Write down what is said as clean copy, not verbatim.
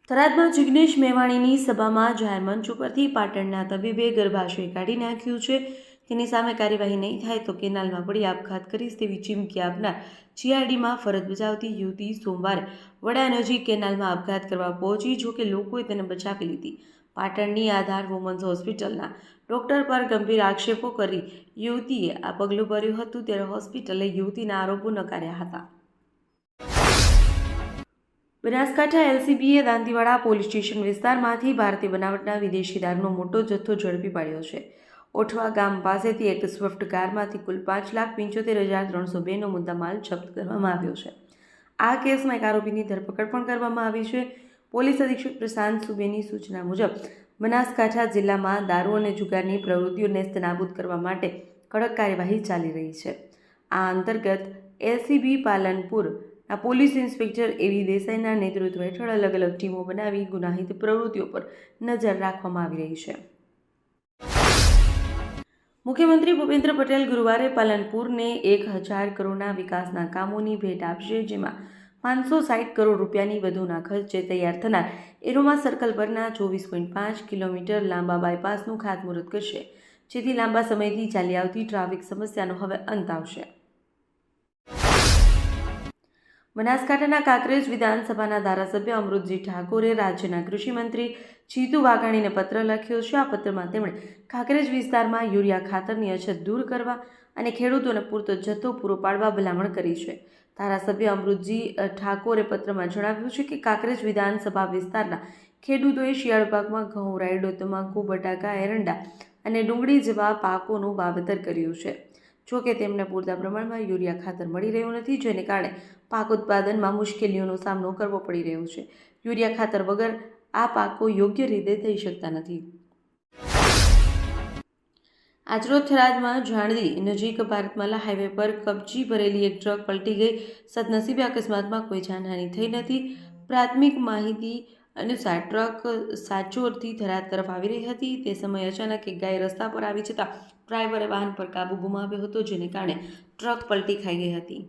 થરાદમાં જિગ્નેશ મેવાણીની સભામાં જાહેર મંચ ઉપરથી પાટણના તબીબે ગર્ભાશય કાઢી નાખ્યું છે. તેની સામે કાર્યવાહી નહીં થાય તો કેનાલમાં પડી આપઘાત કરીશ તેવી ચીમકી આપનાર જીઆરડીમાં ફરજ બજાવતી યુવતી સોમવારે વડા નજીક કેનાલમાં આપઘાત કરવા પહોંચી. જોકે લોકોએ તેને બચાવી લીધી. પાટણની આધાર વુમન્સ હોસ્પિટલના ડોક્ટર પર ગંભીર આક્ષેપો કરી યુવતીએ આ પગલું ભર્યું હતું. ત્યારે હોસ્પિટલે યુવતીના આરોપો નકાર્યા હતા. બનાસકાંઠા એલસીબીએ દાંતીવાડા પોલીસ સ્ટેશન વિસ્તારમાંથી ભારતીય બનાવટના વિદેશી દારૂનો મોટો જથ્થો ઝડપી પાડ્યો છે. ઓઠવા ગામ પાસેથી એક સ્વિફ્ટ કારમાંથી કુલ 5,75,302નો મુદ્દામાલ જપ્ત કરવામાં આવ્યો છે. આ કેસમાં એક આરોપીની ધરપકડ પણ કરવામાં આવી છે. પોલીસ અધિક્ષક પ્રશાંત સુબેની સૂચના મુજબ બનાસકાંઠા જિલ્લામાં દારૂ અને જુગારની પ્રવૃત્તિઓ નેસ્તનાબૂદ કરવા માટે કડક કાર્યવાહી ચાલી રહી છે. આ અંતર્ગત એલસીબી પાલનપુર પોલીસ ઇન્સ્પેક્ટર એવી દેસાઈના નેતૃત્વ હેઠળ અલગ અલગ ટીમો બનાવી ગુનાહિત પ્રવૃત્તિઓ પર નજર રાખવામાં આવી રહી છે. મુખ્યમંત્રી ભૂપેન્દ્ર પટેલ ગુરુવારે પાલનપુરને 1,000 કરોડના વિકાસના કામોની ભેટ આપશે, જેમાં 560 કરોડ રૂપિયાની વધુના ખર્ચે તૈયાર થનાર એરોમા સર્કલ પરના 24.5 કિલોમીટર લાંબા બાયપાસનું ખાતમુહૂર્ત કરશે, જેથી લાંબા સમયથી ચાલી આવતી ટ્રાફિક સમસ્યાનો હવે અંત આવશે. બનાસકાંઠાના કાંકરેજ વિધાનસભાના ધારાસભ્ય અમૃતજી ઠાકોરે રાજ્યના કૃષિમંત્રી જીતુ વાઘાણીને પત્ર લખ્યો છે. આ પત્રમાં તેમણે કાંકરેજ વિસ્તારમાં યુરિયા ખાતરની અછત દૂર કરવા અને ખેડૂતોને પૂરતો જથ્થો પૂરો પાડવા ભલામણ કરી છે. ધારાસભ્ય અમૃતજી ઠાકોરે પત્રમાં જણાવ્યું છે કે કાંકરેજ વિધાનસભા વિસ્તારના ખેડૂતોએ શિયાળુ પાકમાં ઘઉં, રાયડો, તમાકુ, બટાકા, એરંડા અને ડુંગળી જેવા પાકોનું વાવેતર કર્યું છે. જોકે તેમને પૂરતા પ્રમાણમાં યુરિયા ખાતર મળી રહ્યું નથી, જેને કારણે પાક ઉત્પાદનમાં મુશ્કેલીઓનો સામનો કરવો પડી રહ્યો છે. યુરિયા ખાતર વગર આ પાકો યોગ્ય રીતે થઈ શકતા નથી. આજરોજ થરાદમાં જાણદી નજીક ભારતમાલા હાઈવે પર કપચી ભરેલી એક ટ્રક પલટી ગઈ. સદનસીબે અકસ્માતમાં કોઈ જાનહાની થઈ નથી. પ્રાથમિક માહિતી અનુસાર ટ્રક સાચોરથી થરાદ તરફ આવી રહી હતી. તે સમયે અચાનક એક ગાય રસ્તા પર આવી જતાં ડ્રાઈવરે વાહન પર કાબુ ગુમાવ્યો હતો, જેને કારણે ટ્રક પલટી ખાઈ ગઈ હતી.